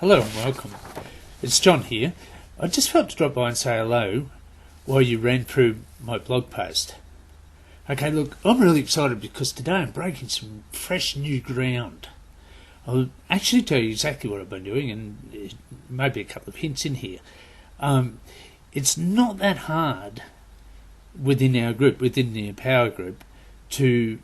Hello and welcome. It's John here. I just felt to drop by and say hello while you ran through my blog post. Okay, look, I'm really excited because today I'm breaking some fresh new ground. I'll actually tell you exactly what I've been doing and maybe a couple of hints in here. It's not that hard within our group, within the Empower group, to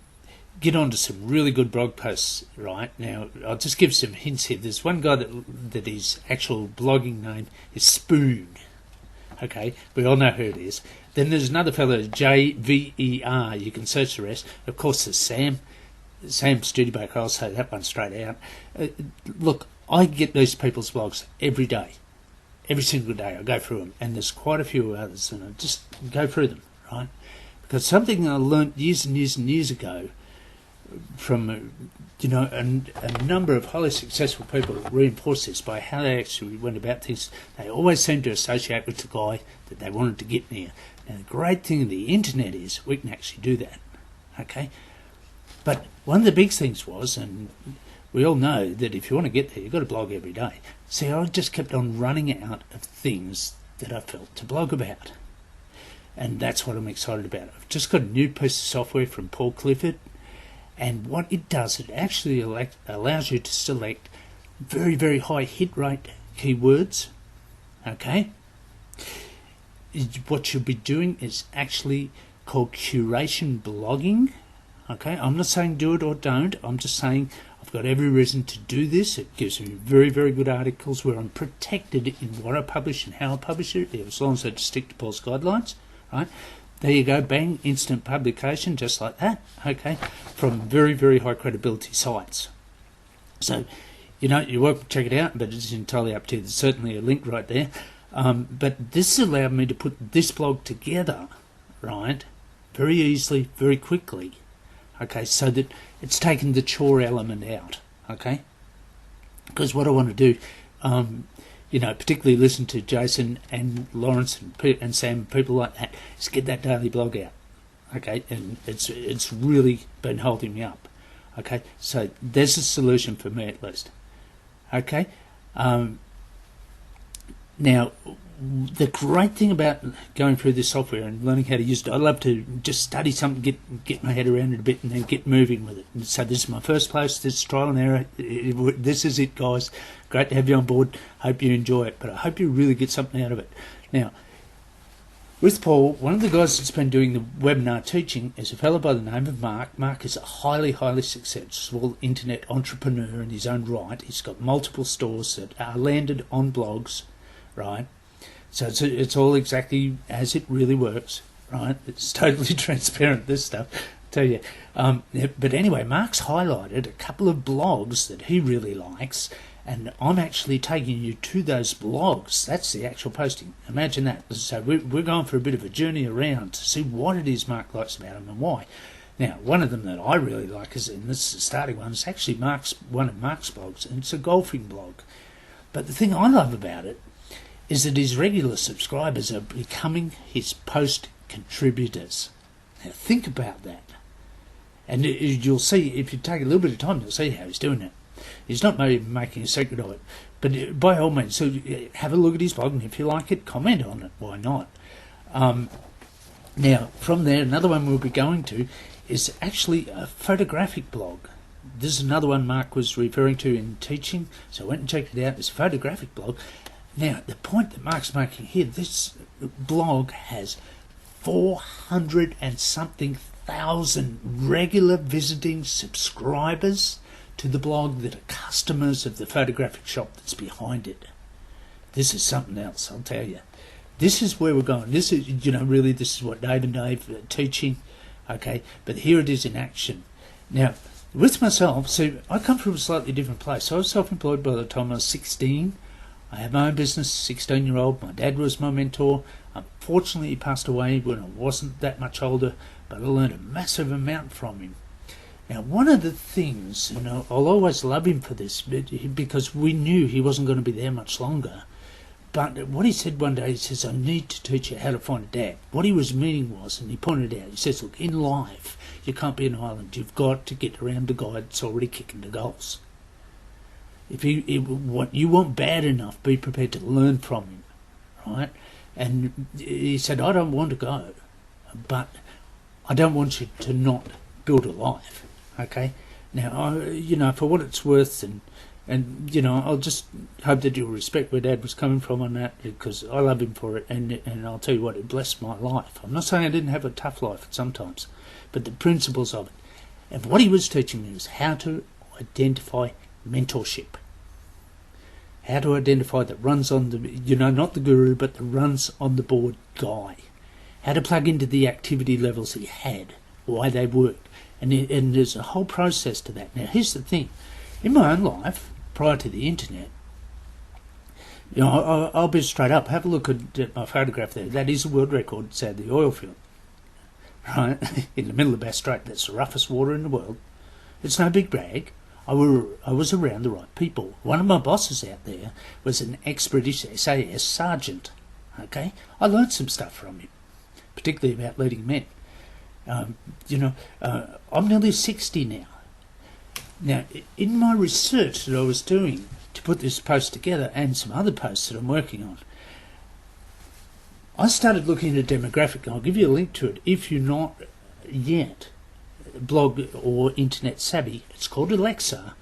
get onto some really good blog posts right now. I'll just give some hints here. There's one guy that his actual blogging name is Spoon. Okay, we all know who it is. Then there's another fellow, JVER. You can search the rest. Of course, there's Sam Studebaker. I'll say that one straight out. Look, I get these people's blogs every day. Every single day I go through them. And there's quite a few others, and I just go through them, right? Because something I learnt years and years and years ago from a number of highly successful people reinforce this by how they actually went about things. They always seem to associate with the guy that they wanted to get near. And the great thing of the internet is we can actually do that. Okay? But one of the big things was, and we all know that if you want to get there, you've got to blog every day. See, I just kept on running out of things that I felt to blog about. And that's what I'm excited about. I've just got a new piece of software from Paul Clifford. And what it does, it actually allows you to select very, very high hit rate keywords. Okay? What you'll be doing is actually called curation blogging. Okay? I'm not saying do it or don't. I'm just saying I've got every reason to do this. It gives me very, very good articles where I'm protected in what I publish and how I publish it, as long as I just stick to Paul's guidelines. Right? There you go, bang, instant publication, just like that, okay, from very, very high credibility sites. So, you're welcome to check it out, but it's entirely up to you. There's certainly a link right there. But this has allowed me to put this blog together, right, very easily, very quickly, okay, so that it's taken the chore element out, okay? Because what I want to do, particularly listen to Jason and Lawrence and Sam and people like that, is get that daily blog out, okay? And it's really been holding me up, okay? So there's a solution for me at least, okay? Now, the great thing about going through this software and learning how to use it, I love to just study something, get my head around it a bit, and then get moving with it. And so this is my first post. This is trial and error. This is it, guys. Great to have you on board. Hope you enjoy it, but I hope you really get something out of it. Now, with Paul, one of the guys that's been doing the webinar teaching is a fellow by the name of Mark. Mark is a highly, highly successful internet entrepreneur in his own right. He's got multiple stores that are landed on blogs, right? So it's all exactly as it really works, right? It's totally transparent, this stuff, I tell you. But anyway, Mark's highlighted a couple of blogs that he really likes, and I'm actually taking you to those blogs. That's the actual posting. Imagine that. So we're going for a bit of a journey around to see what it is Mark likes about them and why. Now, one of them that I really like is, and this is the starting one, it's actually one of Mark's blogs, and it's a golfing blog. But the thing I love about it is that his regular subscribers are becoming his post contributors. Now think about that. And you'll see, if you take a little bit of time, you'll see how he's doing it. He's not maybe making a secret of it. But by all means, so have a look at his blog, and if you like it, comment on it. Why not? Now, from there, another one we'll be going to is actually a photographic blog. This is another one Mark was referring to in teaching, so I went and checked it out. It's a photographic blog. Now, the point that Mark's making here, this blog has 400 and something thousand regular visiting subscribers to the blog that are customers of the photographic shop that's behind it. This is something else, I'll tell you. This is where we're going. This is, really, this is what Dave and Dave are teaching, okay? But here it is in action. Now, with myself, see, I come from a slightly different place. I was self-employed by the time I was 16. I had my own business, 16-year-old. My dad was my mentor. Unfortunately, he passed away when I wasn't that much older, but I learned a massive amount from him. Now, one of the things, I'll always love him for this, because we knew he wasn't going to be there much longer. But what he said one day, he says, I need to teach you how to find a dad. What he was meaning was, and he pointed out, he says, look, in life, you can't be an island. You've got to get around the guy that's already kicking the goals. what you want bad enough, be prepared to learn from him, right? And he said, I don't want to go, but I don't want you to not build a life, okay? Now, for what it's worth, and I'll just hope that you'll respect where Dad was coming from on that, because I love him for it, and I'll tell you what, it blessed my life. I'm not saying I didn't have a tough life sometimes, but the principles of it. And what he was teaching me was how to identify mentorship. How to identify that runs on the, not the guru, but the runs on the board guy. How to plug into the activity levels he had, why they worked. And there's a whole process to that. Now, here's the thing. In my own life, prior to the internet, I'll be straight up. Have a look at my photograph there. That is a world record. It's out of the oil field. Right? In the middle of Bass Strait. That's the roughest water in the world. It's no big brag. I was around the right people. One of my bosses out there was an ex-British SAS sergeant. Okay? I learned some stuff from him, particularly about leading men. I'm nearly 60 now. Now, in my research that I was doing to put this post together and some other posts that I'm working on, I started looking at a demographic, and I'll give you a link to it if you're not yet blog or internet savvy. It's called Alexa,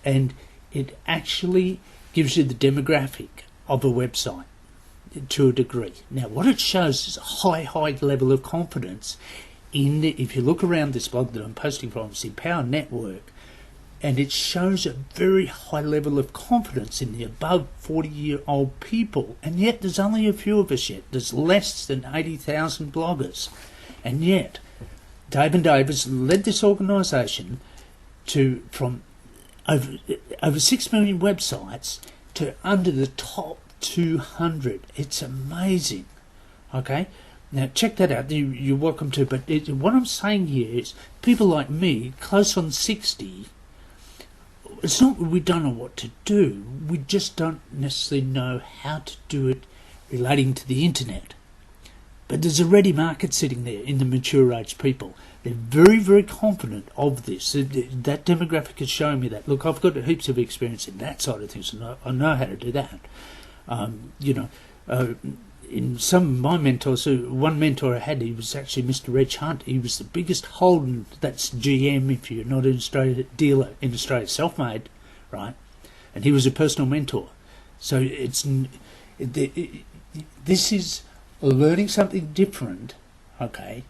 and it actually gives you the demographic of a website to a degree. Now, what it shows is a high level of confidence in if you look around this blog that I'm posting from, it's Empower Network, and it shows a very high level of confidence in the above 40-year-old people, and yet there's only a few of us yet. There's less than 80,000 bloggers, and yet Dave and Dave has led this organisation from over 6 million websites to under the top 200. It's amazing. Okay? Now, check that out. You're welcome to. But what I'm saying here is people like me, close on 60, it's not that we don't know what to do. We just don't necessarily know how to do it relating to the internet. But there's a ready market sitting there in the mature age people. They're very confident of this. That demographic is showing me that. Look, I've got heaps of experience in that side of things, and I know how to do that. In some of my mentors, one mentor I had, he was actually Mr. Reg Hunt. He was the biggest Holden, that's GM if you're not an Australia dealer in Australia, self-made, right? And he was a personal mentor. So this is learning something different, okay,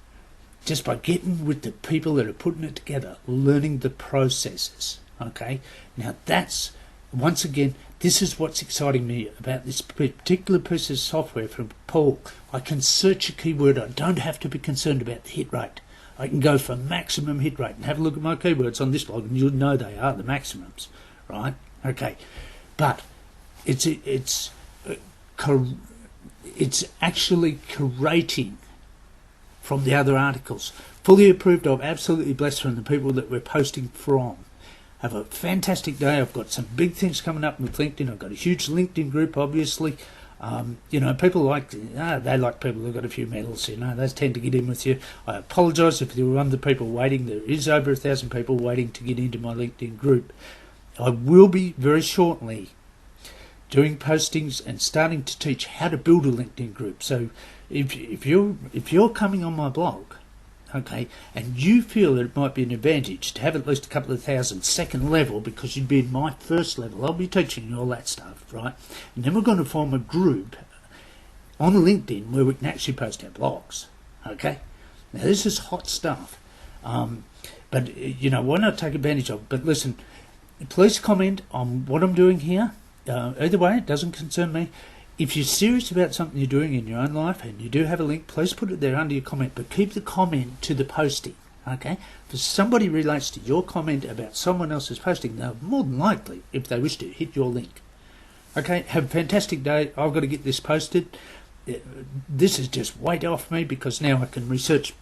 just by getting with the people that are putting it together, learning the processes, okay? Now that's, once again, this is what's exciting me about this particular piece of software from Paul. I can search a keyword. I don't have to be concerned about the hit rate. I can go for maximum hit rate and have a look at my keywords on this blog, and you'll know they are the maximums, right? Okay, but it's actually curating from the other articles. Fully approved of, absolutely blessed from the people that we're posting from. Have a fantastic day. I've got some big things coming up with LinkedIn. I've got a huge LinkedIn group, obviously. People they like people who've got a few medals, they tend to get in with you. I apologise if there were other people waiting. There is over 1,000 people waiting to get into my LinkedIn group. I will be very shortly doing postings and starting to teach how to build a LinkedIn group. So if you're coming on my blog, okay, and you feel that it might be an advantage to have at least a couple of thousand second level, because you'd be in my first level, I'll be teaching you all that stuff, right? And then we're going to form a group on LinkedIn where we can actually post our blogs, okay? Now this is hot stuff, but why not take advantage of it? But listen, please comment on what I'm doing here. Either way, it doesn't concern me. If you're serious about something you're doing in your own life and you do have a link, please put it there under your comment, but keep the comment to the posting, okay? If somebody relates to your comment about someone else's posting, they're more than likely, if they wish to, hit your link. Okay, have a fantastic day. I've got to get this posted. This is just weight off me, because now I can research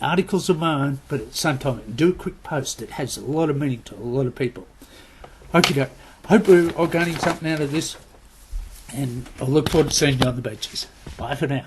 articles of my own, but at the same time do a quick post that has a lot of meaning to a lot of people. Okay, hope we're all gaining something out of this. And I look forward to seeing you on the beaches. Bye for now.